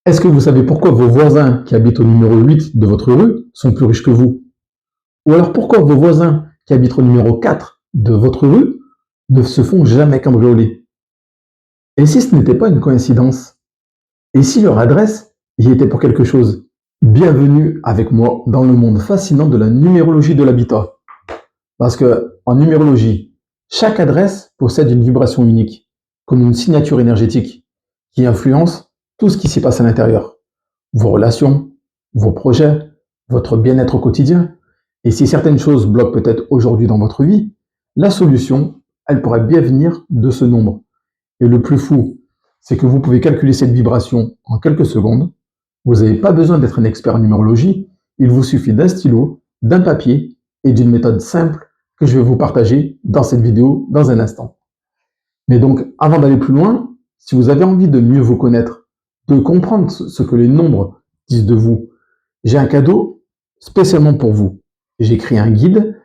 Est-ce que vous savez pourquoi vos voisins qui habitent au numéro 8 de votre rue sont plus riches que vous? Ou alors pourquoi vos voisins qui habitent au numéro 4 de votre rue ne se font jamais cambrioler? Et si ce n'était pas une coïncidence? Et si leur adresse y était pour quelque chose? Bienvenue avec moi dans le monde fascinant de la numérologie de l'habitat. Parce que en numérologie, chaque adresse possède une vibration unique, comme une signature énergétique, qui influence tout ce qui s'y passe à l'intérieur. Vos relations, vos projets, votre bien-être au quotidien. Et si certaines choses bloquent peut-être aujourd'hui dans votre vie, la solution, elle pourrait bien venir de ce nombre. Et le plus fou, c'est que vous pouvez calculer cette vibration en quelques secondes. Vous n'avez pas besoin d'être un expert en numérologie. Il vous suffit d'un stylo, d'un papier et d'une méthode simple que je vais vous partager dans cette vidéo dans un instant. Mais donc, avant d'aller plus loin, si vous avez envie de mieux vous connaître, de comprendre ce que les nombres disent de vous, j'ai un cadeau spécialement pour vous. J'ai écrit un guide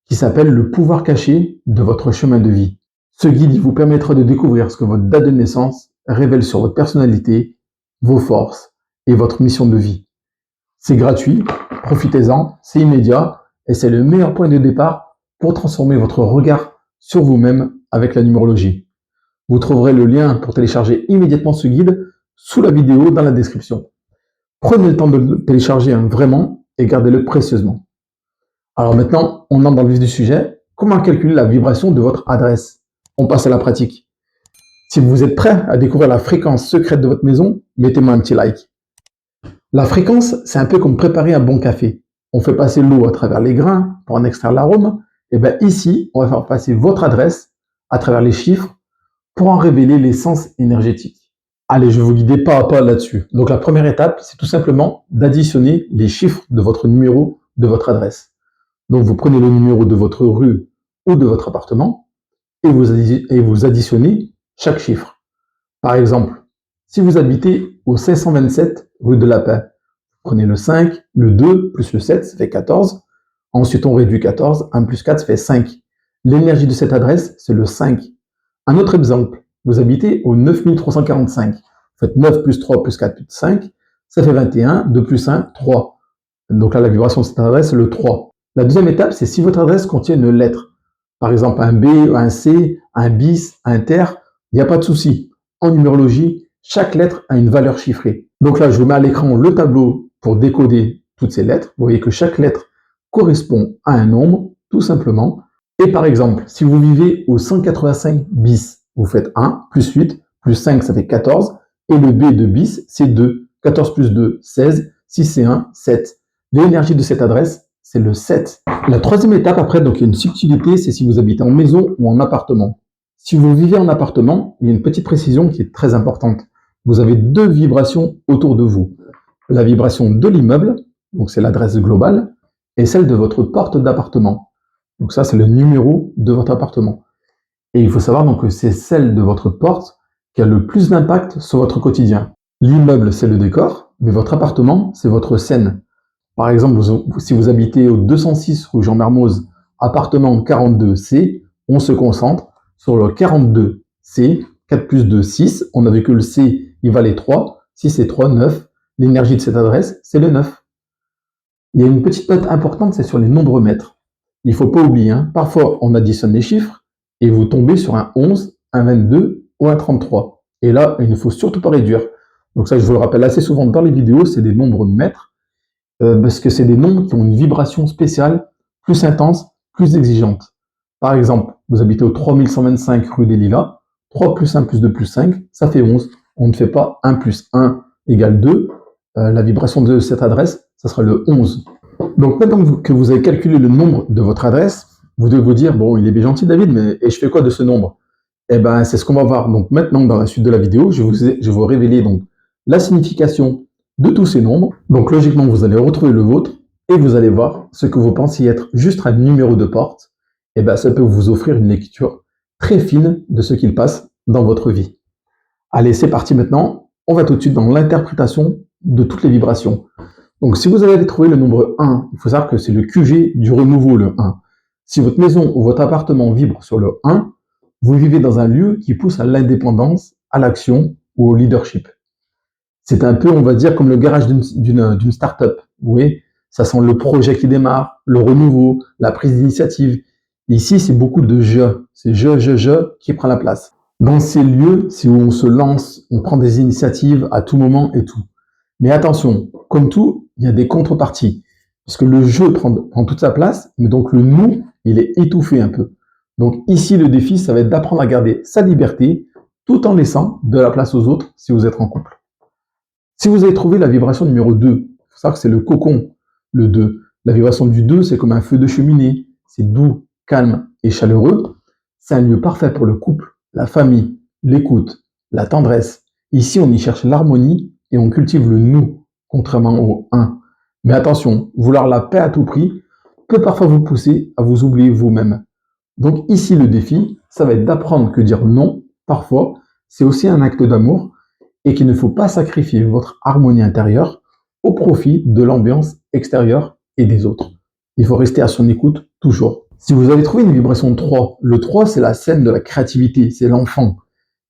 qui s'appelle Le pouvoir caché de votre chemin de vie. Ce guide il vous permettra de découvrir ce que votre date de naissance révèle sur votre personnalité, vos forces et votre mission de vie. C'est gratuit, profitez-en, c'est immédiat et c'est le meilleur point de départ pour transformer votre regard sur vous-même avec la numérologie. Vous trouverez le lien pour télécharger immédiatement ce guide sous la vidéo dans la description. Prenez le temps de le télécharger vraiment et gardez-le précieusement. Alors maintenant, on entre dans le vif du sujet. Comment calculer la vibration de votre adresse? On passe à la pratique. Si vous êtes prêt à découvrir la fréquence secrète de votre maison, mettez-moi un petit like. La fréquence, c'est un peu comme préparer un bon café. On fait passer l'eau à travers les grains pour en extraire l'arôme. Et bien ici, on va faire passer votre adresse à travers les chiffres pour en révéler l'essence énergétique. Allez, je vais vous guider pas à pas là-dessus. Donc la première étape, c'est tout simplement d'additionner les chiffres de votre numéro de votre adresse. Donc vous prenez le numéro de votre rue ou de votre appartement et vous additionnez chaque chiffre. Par exemple, si vous habitez au 527 rue de la Paix, prenez le 5, le 2 plus le 7, ça fait 14. Ensuite, on réduit 14, 1 plus 4, ça fait 5. L'énergie de cette adresse, c'est le 5. Un autre exemple, vous habitez au 9345. Vous faites 9 plus 3 plus 4 plus 5, ça fait 21. 2 plus 1, 3. Donc là, la vibration de cette adresse, c'est le 3. La deuxième étape, c'est si votre adresse contient une lettre. Par exemple, un B, un C, un bis, un ter, il n'y a pas de souci. En numérologie, chaque lettre a une valeur chiffrée. Donc là, je vous mets à l'écran le tableau pour décoder toutes ces lettres. Vous voyez que chaque lettre correspond à un nombre, tout simplement. Et par exemple, si vous vivez au 185 bis, vous faites 1, plus 8, plus 5, ça fait 14. Et le B de bis, c'est 2. 14 plus 2, 16. 6 et 1, 7. L'énergie de cette adresse, c'est le 7. La troisième étape, après, donc il y a une subtilité, c'est si vous habitez en maison ou en appartement. Si vous vivez en appartement, il y a une petite précision qui est très importante. Vous avez deux vibrations autour de vous. La vibration de l'immeuble, donc c'est l'adresse globale, et celle de votre porte d'appartement. Donc ça, c'est le numéro de votre appartement. Et il faut savoir donc que c'est celle de votre porte qui a le plus d'impact sur votre quotidien. L'immeuble, c'est le décor, mais votre appartement, c'est votre scène. Par exemple, si vous habitez au 206 rue Jean Mermoz, appartement 42C, on se concentre sur le 42C, 4 plus 2, 6. On a vu que le C, il valait 3. 6 et 3, 9. L'énergie de cette adresse, c'est le 9. Il y a une petite note importante, c'est sur les nombres mètres. Il ne faut pas oublier, parfois on additionne les chiffres et vous tombez sur un 11, un 22 ou un 33. Et là, il ne faut surtout pas réduire. Donc ça, je vous le rappelle assez souvent dans les vidéos, c'est des nombres mètres. Parce que c'est des nombres qui ont une vibration spéciale, plus intense, plus exigeante. Par exemple, vous habitez au 3125 rue des Lilas, 3 plus 1 plus 2 plus 5, ça fait 11. On ne fait pas 1 plus 1 égale 2. La vibration de cette adresse, ça sera le 11. Donc maintenant que vous avez calculé le nombre de votre adresse, vous devez vous dire, bon, il est bien gentil David, mais et je fais quoi de ce nombre? Eh bien, c'est ce qu'on va voir. Donc maintenant, dans la suite de la vidéo, je vais vous révéler donc la signification de tous ces nombres. Donc logiquement, vous allez retrouver le vôtre et vous allez voir ce que vous pensiez être juste un numéro de porte. Et bien, ça peut vous offrir une lecture très fine de ce qu'il passe dans votre vie. Allez, c'est parti maintenant. On va tout de suite dans l'interprétation de toutes les vibrations. Donc si vous avez trouvé le nombre 1, il faut savoir que c'est le QG du renouveau, le 1. Si votre maison ou votre appartement vibre sur le 1, vous vivez dans un lieu qui pousse à l'indépendance, à l'action ou au leadership. C'est un peu, on va dire, comme le garage d'une start-up. Vous voyez, ça sent le projet qui démarre, le renouveau, la prise d'initiative. Ici, c'est beaucoup de je. C'est je qui prend la place. Dans ces lieux, c'est où on se lance, on prend des initiatives à tout moment et tout. Mais attention, comme tout, il y a des contreparties. Parce que le jeu prend toute sa place, mais donc le nous, il est étouffé un peu. Donc ici, le défi, ça va être d'apprendre à garder sa liberté tout en laissant de la place aux autres si vous êtes en couple. Si vous avez trouvé la vibration numéro 2, il faut savoir que c'est le cocon, le 2. La vibration du 2, c'est comme un feu de cheminée. C'est doux, calme et chaleureux. C'est un lieu parfait pour le couple, la famille, l'écoute, la tendresse. Ici, on y cherche l'harmonie et on cultive le nous, contrairement au 1. Mais attention, vouloir la paix à tout prix peut parfois vous pousser à vous oublier vous-même. Donc ici, le défi, ça va être d'apprendre que dire non, parfois, c'est aussi un acte d'amour et qu'il ne faut pas sacrifier votre harmonie intérieure au profit de l'ambiance extérieure et des autres. Il faut rester à son écoute toujours. Si vous avez trouvé une vibration 3, le 3, c'est la scène de la créativité, c'est l'enfant.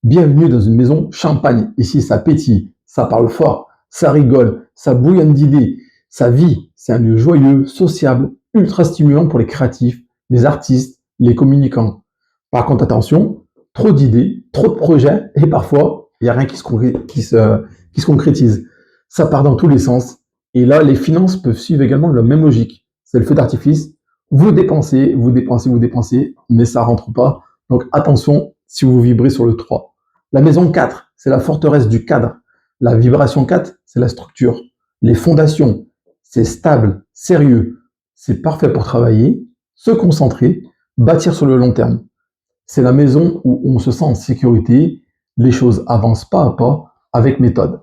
Bienvenue dans une maison champagne. Ici, ça pétille, ça parle fort, ça rigole, ça bouillonne d'idées, ça vit. C'est un lieu joyeux, sociable, ultra stimulant pour les créatifs, les artistes, les communicants. Par contre, attention, trop d'idées, trop de projets, et parfois, il n'y a rien qui se concrétise. Ça part dans tous les sens. Et là, les finances peuvent suivre également la même logique. C'est le feu d'artifice. Vous dépensez, vous dépensez, vous dépensez, mais ça ne rentre pas. Donc attention si vous vibrez sur le 3. La maison 4, c'est la forteresse du cadre. La vibration 4, c'est la structure. Les fondations, c'est stable, sérieux. C'est parfait pour travailler, se concentrer, bâtir sur le long terme. C'est la maison où on se sent en sécurité, les choses avancent pas à pas avec méthode.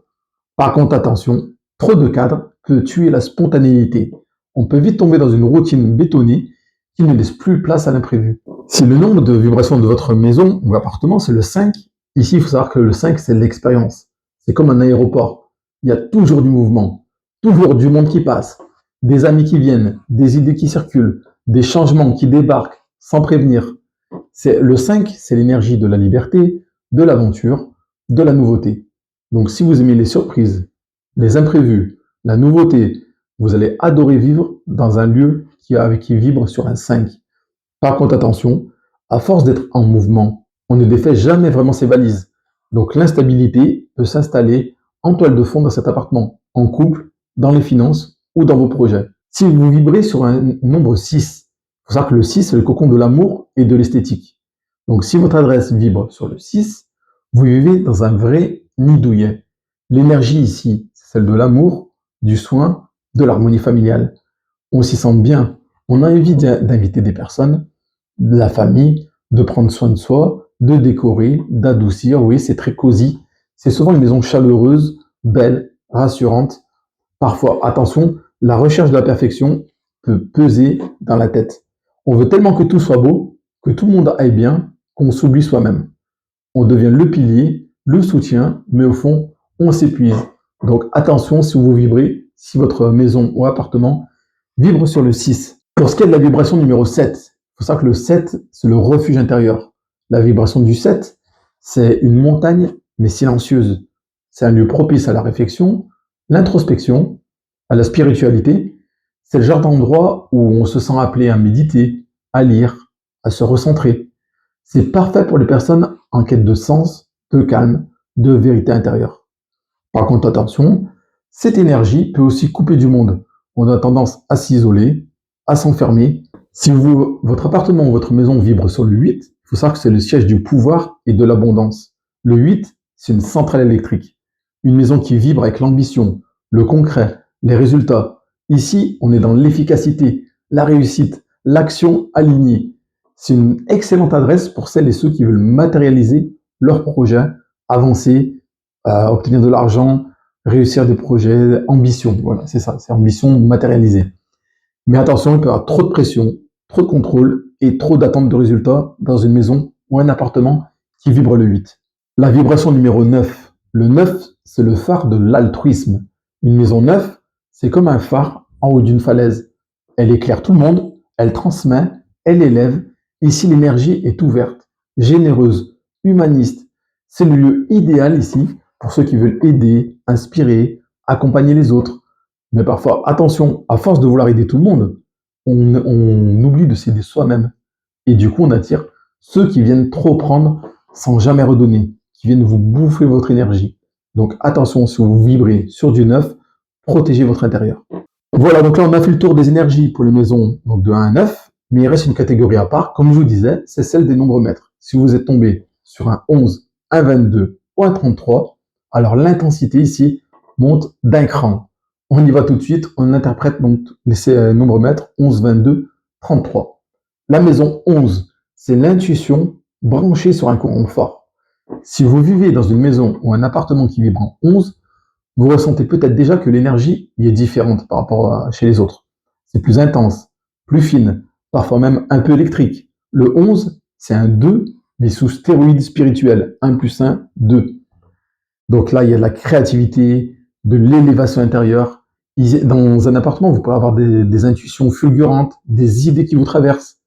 Par contre, attention, trop de cadre peut tuer la spontanéité. On peut vite tomber dans une routine bétonnée qui ne laisse plus place à l'imprévu. Si le nombre de vibrations de votre maison ou appartement, c'est le 5, ici, il faut savoir que le 5, c'est l'expérience. C'est comme un aéroport. Il y a toujours du mouvement, toujours du monde qui passe, des amis qui viennent, des idées qui circulent, des changements qui débarquent sans prévenir. Le 5, c'est l'énergie de la liberté, de l'aventure, de la nouveauté. Donc si vous aimez les surprises, les imprévus, la nouveauté, vous allez adorer vivre dans un lieu qui vibre sur un 5. Par contre, attention, à force d'être en mouvement, on ne défait jamais vraiment ses valises. Donc l'instabilité peut s'installer en toile de fond dans cet appartement, en couple, dans les finances ou dans vos projets. Si vous vibrez sur un nombre 6, il faut savoir que le 6, c'est le cocon de l'amour et de l'esthétique. Donc si votre adresse vibre sur le 6, vous vivez dans un vrai nid douillet. L'énergie ici, c'est celle de l'amour, du soin, de l'harmonie familiale. On s'y sent bien. On a envie d'inviter des personnes, de la famille, de prendre soin de soi, de décorer, d'adoucir. Oui, c'est très cosy. C'est souvent une maison chaleureuse, belle, rassurante. Parfois, attention, la recherche de la perfection peut peser dans la tête. On veut tellement que tout soit beau, que tout le monde aille bien, qu'on s'oublie soi-même. On devient le pilier, le soutien, mais au fond, on s'épuise. Donc attention si vous vibrez, si votre maison ou appartement vibre sur le 6. Pour ce qui est de la vibration numéro 7, il faut savoir que le 7, c'est le refuge intérieur. La vibration du 7, c'est une montagne, mais silencieuse. C'est un lieu propice à la réflexion, l'introspection, à la spiritualité. C'est le genre d'endroit où on se sent appelé à méditer, à lire, à se recentrer. C'est parfait pour les personnes en quête de sens, de calme, de vérité intérieure. Par contre, attention, cette énergie peut aussi couper du monde. On a tendance à s'isoler, à s'enfermer. Si votre appartement ou votre maison vibre sur le 8, il faut savoir que c'est le siège du pouvoir et de l'abondance. Le 8, c'est une centrale électrique. Une maison qui vibre avec l'ambition, le concret, les résultats. Ici, on est dans l'efficacité, la réussite, l'action alignée. C'est une excellente adresse pour celles et ceux qui veulent matérialiser leurs projets, avancer, obtenir de l'argent, réussir des projets, ambition. Voilà, c'est ça, c'est ambition matérialisée. Mais attention, il peut y avoir trop de pression, trop de contrôle et trop d'attente de résultats dans une maison ou un appartement qui vibre le 8. La vibration numéro 9. Le 9, c'est le phare de l'altruisme. Une maison neuve, c'est comme un phare en haut d'une falaise. Elle éclaire tout le monde, elle transmet, elle élève. Ici, l'énergie est ouverte, généreuse, humaniste. C'est le lieu idéal ici pour ceux qui veulent aider, inspirer, accompagner les autres. Mais parfois, attention, à force de vouloir aider tout le monde, on oublie de s'aider soi-même. Et du coup, on attire ceux qui viennent trop prendre sans jamais redonner, qui viennent vous bouffer votre énergie. Donc attention, si vous vibrez sur du neuf, protégez votre intérieur. Voilà, donc là on a fait le tour des énergies pour les maisons donc de 1 à 9, mais il reste une catégorie à part, comme je vous disais, c'est celle des nombres maîtres. Si vous êtes tombé sur un 11, un 22 ou un 33, alors l'intensité ici monte d'un cran. On y va tout de suite, on interprète donc les nombres maîtres 11, 22, 33. La maison 11, c'est l'intuition branchée sur un courant fort. Si vous vivez dans une maison ou un appartement qui vibre en 11, vous ressentez peut-être déjà que l'énergie y est différente par rapport à chez les autres. C'est plus intense, plus fine, parfois même un peu électrique. Le 11, c'est un 2, mais sous stéroïde spirituel. 1 plus 1, 2. Donc là, il y a de la créativité, de l'élévation intérieure. Dans un appartement, vous pouvez avoir des intuitions fulgurantes, des idées qui vous traversent.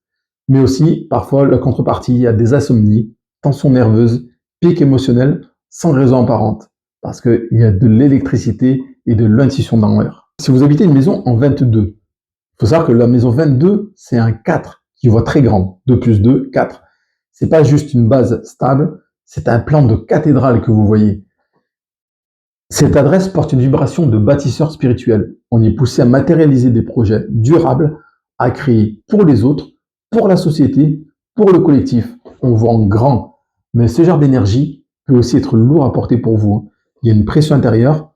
Mais aussi, parfois, la contrepartie, il y a des insomnies, tensions nerveuses, pics émotionnels sans raison apparente, parce qu'il y a de l'électricité et de l'intuition dans l'air. Si vous habitez une maison en 22, il faut savoir que la maison 22, c'est un 4 qui voit très grand. 2 plus 2, 4. C'est pas juste une base stable, c'est un plan de cathédrale que vous voyez. Cette adresse porte une vibration de bâtisseur spirituel. On est poussé à matérialiser des projets durables, à créer pour les autres, pour la société, pour le collectif. On voit en grand. Mais ce genre d'énergie peut aussi être lourd à porter pour vous. Il y a une pression intérieure,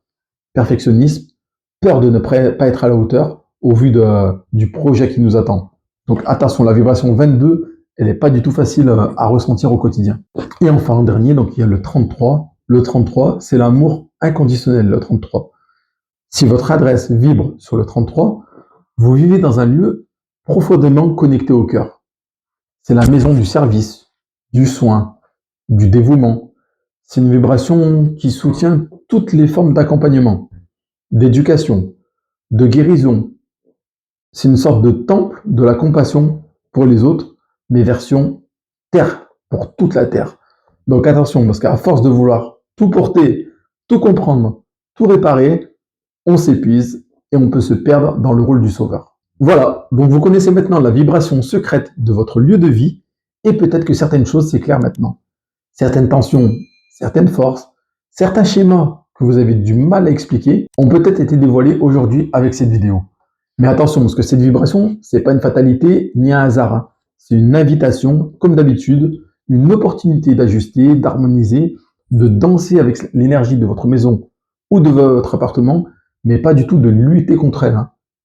perfectionnisme, peur de ne pas être à la hauteur au vu du projet qui nous attend. Donc attention, la vibration 22, elle n'est pas du tout facile à ressentir au quotidien. Et enfin, en dernier, donc il y a le 33. Le 33, c'est l'amour inconditionnel, le 33. Si votre adresse vibre sur le 33, vous vivez dans un lieu profondément connecté au cœur. C'est la maison du service, du soin, du dévouement. C'est une vibration qui soutient toutes les formes d'accompagnement, d'éducation, de guérison. C'est une sorte de temple de la compassion pour les autres, mais version terre, pour toute la terre. Donc attention, parce qu'à force de vouloir tout porter, tout comprendre, tout réparer, on s'épuise et on peut se perdre dans le rôle du sauveur. Voilà, donc vous connaissez maintenant la vibration secrète de votre lieu de vie et peut-être que certaines choses s'éclairent maintenant. Certaines tensions, certaines forces, certains schémas que vous avez du mal à expliquer ont peut-être été dévoilés aujourd'hui avec cette vidéo. Mais attention, parce que cette vibration, c'est pas une fatalité ni un hasard. C'est une invitation, comme d'habitude, une opportunité d'ajuster, d'harmoniser, de danser avec l'énergie de votre maison ou de votre appartement, mais pas du tout de lutter contre elle.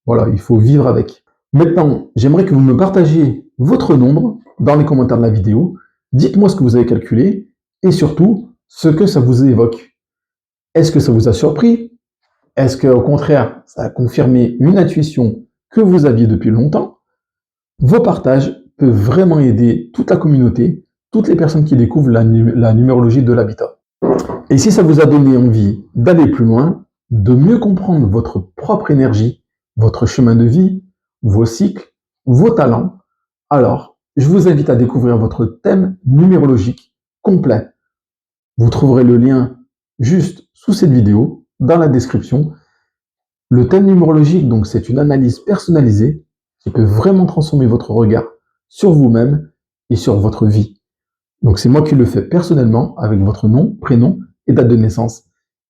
Voilà, il faut vivre avec. Maintenant, j'aimerais que vous me partagiez votre nombre dans les commentaires de la vidéo. Dites-moi ce que vous avez calculé et surtout ce que ça vous évoque. Est-ce que ça vous a surpris? Est-ce qu'au contraire, ça a confirmé une intuition que vous aviez depuis longtemps? Vos partages peuvent vraiment aider toute la communauté, toutes les personnes qui découvrent la numérologie de l'habitat. Et si ça vous a donné envie d'aller plus loin, de mieux comprendre votre propre énergie, votre chemin de vie, vos cycles, vos talents, alors je vous invite à découvrir votre thème numérologique complet. Vous trouverez le lien juste sous cette vidéo, dans la description. Le thème numérologique, donc, c'est une analyse personnalisée qui peut vraiment transformer votre regard sur vous-même et sur votre vie. Donc, c'est moi qui le fais personnellement avec votre nom, prénom et date de naissance.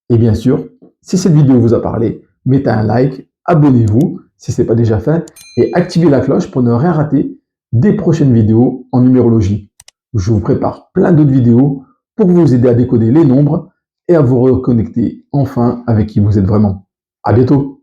Et bien sûr, si cette vidéo vous a parlé, mettez un like, abonnez-vous si ce n'est pas déjà fait et activez la cloche pour ne rien rater des prochaines vidéos en numérologie. Je vous prépare plein d'autres vidéos pour vous aider à décoder les nombres et à vous reconnecter enfin avec qui vous êtes vraiment. À bientôt!